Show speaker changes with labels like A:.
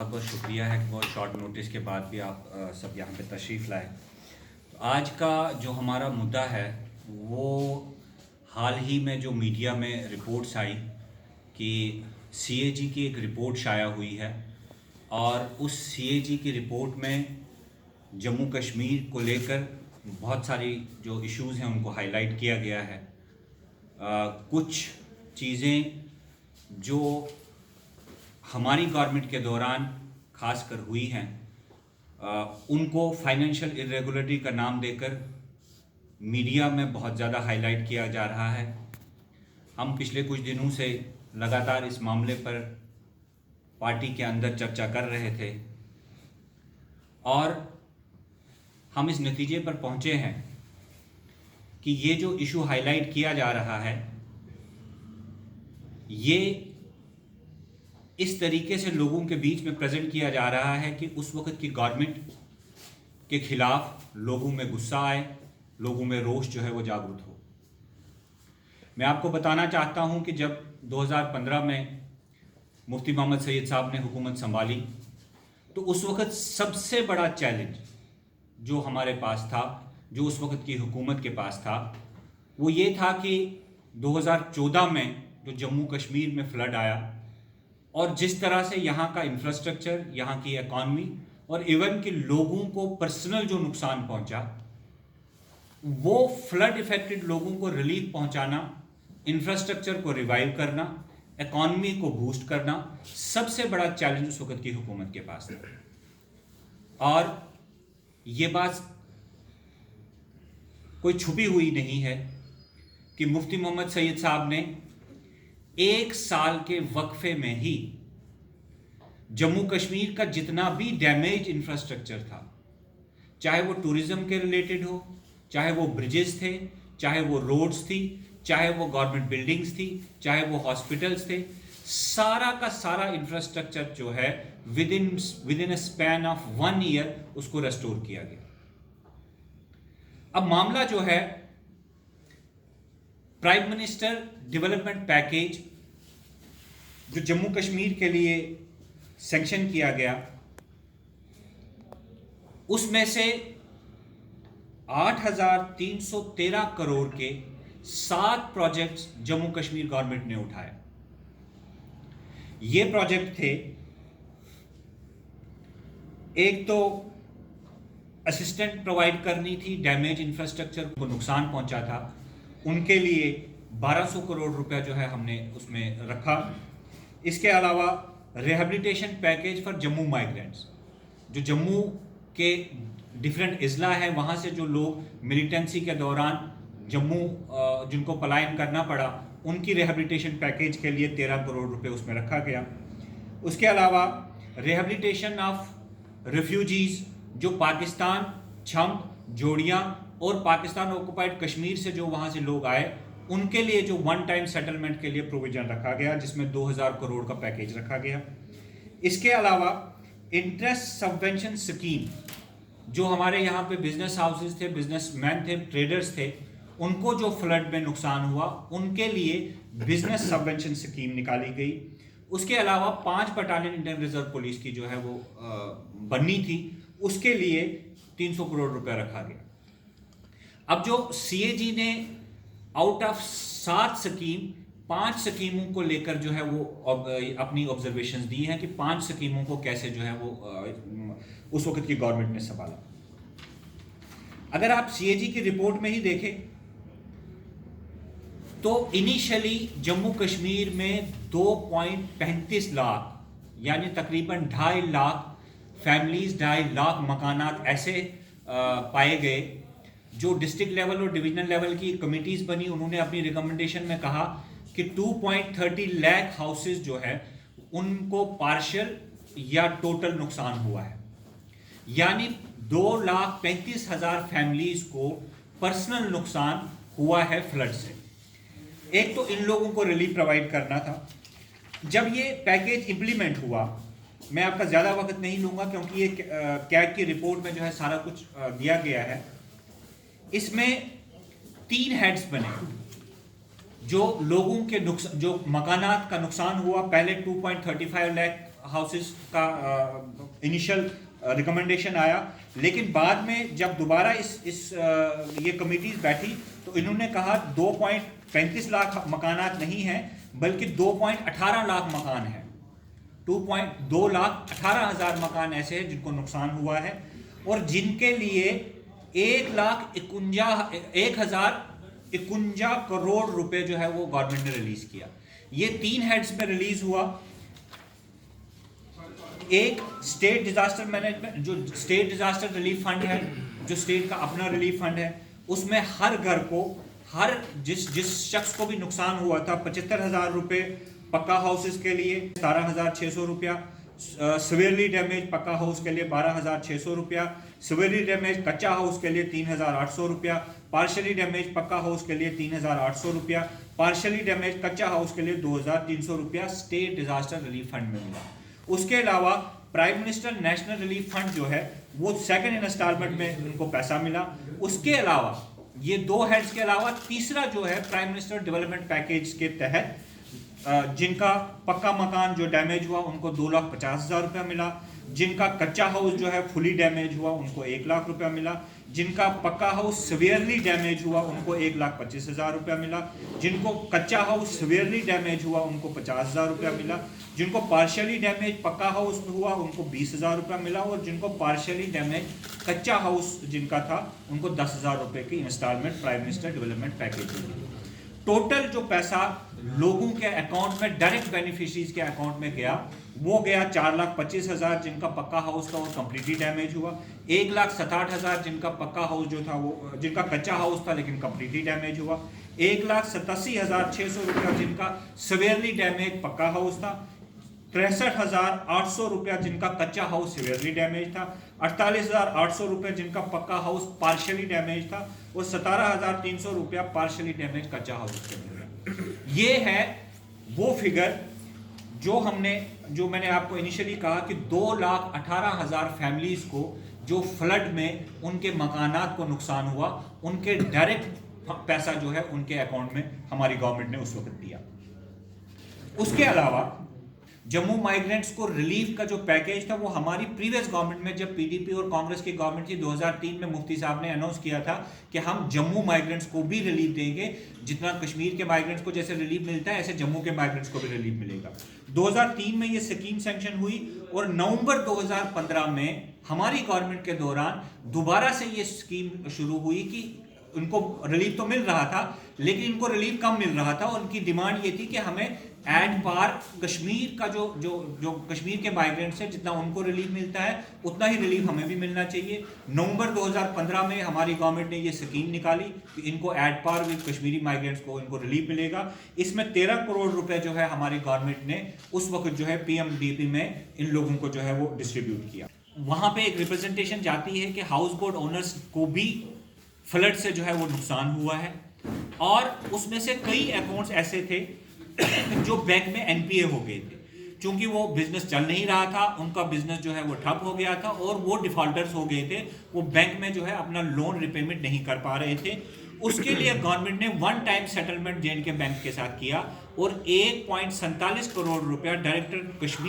A: बहुत बहुत शुक्रिया है कि बहुत शॉर्ट नोटिस के बाद भी आप सब यहाँ पे तशरीफ़ लाए। तो आज का जो हमारा मुद्दा है वो हाल ही में जो मीडिया में रिपोर्ट्स आई कि सीएजी की एक रिपोर्ट शाया हुई है और उस सीएजी की रिपोर्ट में जम्मू कश्मीर को लेकर बहुत सारी जो इश्यूज़ हैं उनको हाईलाइट किया गया है। कुछ चीज़ें जो हमारी गवर्नमेंट के दौरान खासकर हुई हैं उनको फाइनेंशियल इरेगुलरिटी का नाम देकर मीडिया में बहुत ज़्यादा हाईलाइट किया जा रहा है। हम पिछले कुछ दिनों से लगातार इस मामले पर पार्टी के अंदर चर्चा कर रहे थे और हम इस नतीजे पर पहुंचे हैं कि ये जो इशू हाईलाइट किया जा रहा है ये इस तरीके से लोगों के बीच में प्रेजेंट किया जा रहा है कि उस वक्त की गवर्नमेंट के खिलाफ लोगों में गुस्सा आए, लोगों में रोष जो है वो जागृत हो। मैं आपको बताना चाहता हूं कि जब 2015 में मुफ्ती मोहम्मद सैयद साहब ने हुकूमत संभाली तो उस वक्त सबसे बड़ा चैलेंज जो हमारे पास था, जो उस वक्त की हुकूमत के पास था, वो ये था कि 2014 में जो जम्मू कश्मीर में फ्लड आया और जिस तरह से यहाँ का इंफ्रास्ट्रक्चर, यहाँ की इकॉनमी और इवन कि लोगों को पर्सनल जो नुकसान पहुँचा, वो फ्लड इफेक्टेड लोगों को रिलीफ पहुँचाना, इंफ्रास्ट्रक्चर को रिवाइव करना, इकॉनमी को बूस्ट करना, सबसे बड़ा चैलेंज उस वक्त की हुकूमत के पास था। और ये बात कोई छुपी हुई नहीं है कि मुफ्ती मोहम्मद सैयद साहब ने एक साल के वक्फे में ही जम्मू कश्मीर का जितना भी डैमेज इंफ्रास्ट्रक्चर था, चाहे वो टूरिज्म के रिलेटेड हो, चाहे वो ब्रिजेस थे, चाहे वो रोड्स थी, चाहे वो गवर्नमेंट बिल्डिंग्स थी, चाहे वो हॉस्पिटल्स थे, सारा का सारा इंफ्रास्ट्रक्चर जो है with in a span of 1 year उसको रेस्टोर किया गया। अब मामला जो है प्राइम मिनिस्टर डेवलपमेंट पैकेज जो जम्मू कश्मीर के लिए सैंक्शन किया गया, उसमें से 8,313 करोड़ के 7 प्रोजेक्ट्स जम्मू कश्मीर गवर्नमेंट ने उठाए। ये प्रोजेक्ट थे, एक तो असिस्टेंट प्रोवाइड करनी थी, डैमेज इंफ्रास्ट्रक्चर को नुकसान पहुंचा था, उनके लिए 1200 करोड़ रुपया जो है हमने उसमें रखा। इसके अलावा rehabilitation package for Jammu migrants, जो जम्मू के डिफरेंट अजला है, वहाँ से जो लोग मिलिटेंसी के दौरान जम्मू जिनको पलायन करना पड़ा, उनकी रिहेबिलिटेशन पैकेज के लिए 13 करोड़ रुपए उसमें रखा गया। उसके अलावा रिहेबिलिटेशन ऑफ रिफ्यूजीज जो पाकिस्तान, छम्ब, जोड़ियाँ और पाकिस्तान ऑक्युपाइड कश्मीर से जो वहाँ से लोग आए, उनके लिए जो वन टाइम सेटलमेंट के लिए प्रोविजन रखा गया, जिसमें 2000 करोड़ का पैकेज रखा गया। इसके अलावा इंटरेस्ट सबवेंशन स्कीम, जो हमारे यहाँ पे बिजनेस हाउसेज थे, बिजनेसमैन थे, ट्रेडर्स थे, उनको जो फ्लड में नुकसान हुआ, उनके लिए बिजनेस सबवेंशन स्कीम निकाली गई। उसके अलावा 5 बटालियन इंडियन रिजर्व पुलिस की जो है वो बननी थी, उसके लिए 300 करोड़ रुपया रखा गया। अब जो सीएजी ने आउट ऑफ 7 स्कीम 5 स्कीमों को लेकर जो है वो अपनी ऑब्जर्वेशंस दी हैं कि 5 स्कीमों को कैसे जो है वो उस वक्त की गवर्नमेंट ने संभाला। अगर आप सीएजी की रिपोर्ट में ही देखें तो इनिशियली जम्मू कश्मीर में 2.35 लाख यानी तकरीबन 2.5 लाख फैमिलीज, 2.5 लाख मकानात ऐसे पाए गए। जो डिस्ट्रिक्ट लेवल और डिविजनल लेवल की कमिटीज बनी, उन्होंने अपनी रिकमेंडेशन में कहा कि 2.30 लाख हाउसेज जो है उनको पार्शियल या टोटल नुकसान हुआ है, यानी 2,35,000 फैमिलीज को पर्सनल नुकसान हुआ है फ्लड से। एक तो इन लोगों को रिलीफ प्रोवाइड करना था। जब ये पैकेज इंप्लीमेंट हुआ, मैं आपका ज़्यादा वक्त नहीं लूँगा क्योंकि ये कैग की रिपोर्ट में जो है सारा कुछ दिया गया है। इसमें 3 हेड्स बने जो लोगों के नुकसान, जो मकानात का नुकसान हुआ। पहले 2.35 लाख हाउसेस का इनिशियल रिकमेंडेशन आया, लेकिन बाद में जब दोबारा ये कमिटीज बैठी तो इन्होंने कहा 2.35 लाख मकानात नहीं हैं, बल्कि 2.18 लाख मकान हैं। 2,18,000 मकान ऐसे हैं जिनको नुकसान हुआ है और जिनके लिए 1,51 करोड़ रुपए जो है वो गवर्नमेंट ने रिलीज किया। ये 3 हेड्स में रिलीज हुआ। एक स्टेट डिजास्टर मैनेजमेंट, जो स्टेट डिजास्टर रिलीफ फंड है, जो स्टेट का अपना रिलीफ फंड है, उसमें हर घर को, हर जिस शख्स को भी नुकसान हुआ था 75,000 रुपए पक्का हाउसेस के लिए, 17,600 रुपया, सिवियरली डैमेज पक्का हाउस के लिए 12,600 रुपया, सिवियरली डैमेज कच्चा हाउस के लिए 3,800 रुपया, पार्शली डैमेज पक्का हाउस के लिए 3,800 रुपया, पार्शली डैमेज कच्चा हाउस के लिए 2,300 रुपया स्टेट डिजास्टर रिलीफ फंड में मिला। उसके अलावा prime minister national relief fund जो है वो सेकंड इंस्टॉलमेंट में उनको पैसा मिला। उसके अलावा ये 2 हेड्स के अलावा तीसरा जो है प्राइम मिनिस्टर डेवलपमेंट पैकेज के तहत जिनका पक्का मकान जो डैमेज हुआ उनको 2,50,000 रुपया मिला, जिनका कच्चा हाउस जो है फुली डैमेज हुआ उनको 1 लाख रुपया मिला, जिनका पक्का हाउस सिवियरली डैमेज हुआ उनको 1,25,000 रुपया मिला, जिनको कच्चा हाउस सिवियरली डैमेज हुआ उनको 50,000 रुपया मिला, जिनको पार्शियली डैमेज पक्का हाउस हुआ उनको 20,000 रुपया मिला, और जिनको पार्शियली डैमेज कच्चा हाउस जिनका था उनको 10,000 रुपये की instalment prime minister development package मिली। टोटल जो पैसा लोगों के अकाउंट में, डायरेक्ट बेनिफिशरीज के अकाउंट में गया, वो गया 4,25,000 जिनका पक्का हाउस था वो कंप्लीटली डैमेज हुआ, 1,67,000 जिनका पक्का हाउस जो था वो, जिनका कच्चा हाउस था लेकिन कंप्लीटली डैमेज हुआ, 1,87,600 रुपया जिनका सिवियरली डैमेज पक्का हाउस था, 63,800 रुपया जिनका कच्चा हाउस सिवियरली डैमेज था, 48,800 रुपये जिनका पक्का हाउस पार्शियली डैमेज था, और 17,300 रुपया पार्शियली डैमेज कच्चा हाउस के मिला। ये है वो फिगर जो मैंने आपको इनिशियली कहा कि 2,18,000 फैमिलीज को जो फ्लड में उनके मकानात को नुकसान हुआ, उनके डायरेक्ट पैसा जो है उनके अकाउंट में हमारी गवर्नमेंट ने उस वक्त दिया। उसके अलावा जम्मू माइग्रेंट्स को रिलीफ का जो पैकेज था वो हमारी प्रीवियस गवर्नमेंट में, जब पीडीपी और कांग्रेस की गवर्नमेंट थी 2003 में, मुफ्ती साहब ने अनाउंस किया था कि हम जम्मू माइग्रेंट्स को भी रिलीफ देंगे। जितना कश्मीर के माइग्रेंट्स को जैसे रिलीफ मिलता है ऐसे जम्मू के माइग्रेंट्स को भी रिलीफ मिलेगा। 2003 में ये स्कीम सैंक्शन हुई और नवंबर 2015 में हमारी गवर्नमेंट के दौरान दोबारा से ये स्कीम शुरू हुई कि उनको रिलीफ तो मिल रहा था लेकिन इनको रिलीफ कम मिल रहा था, और उनकी डिमांड ये थी कि हमें एट पार कश्मीर का जो कश्मीर के माइग्रेंट्स हैं जितना उनको रिलीफ मिलता है उतना ही रिलीफ हमें भी मिलना चाहिए। नवंबर 2015 में हमारी गवर्नमेंट ने ये स्कीम निकाली कि इनको at par with Kashmiri migrants को इनको रिलीफ मिलेगा। इसमें 13 करोड़ रुपए जो है हमारी गवर्नमेंट ने उस वक्त जो है पीएमडीपी में इन लोगों को जो है वो डिस्ट्रीब्यूट किया। वहाँ पे एक रिप्रेजेंटेशन जाती है कि हाउस बोट ओनर्स को भी फ्लड से जो है वो नुकसान हुआ है, और उसमें से कई अकाउंट्स ऐसे थे जो बैंक में एनपीए हो गए थे। चूंकि वो बिजनेस चल नहीं रहा था, उनका बिजनेस जो है वो ठप हो गया था और वो डिफॉल्टर्स हो गए थे, वो बैंक में जो है अपना लोन रिपेमेंट नहीं कर पा रहे थे। उसके लिए गवर्नमेंट ने one time settlement J and K bank के साथ किया और 1.47 करोड़ रुपया डायरेक्टर कश्मीर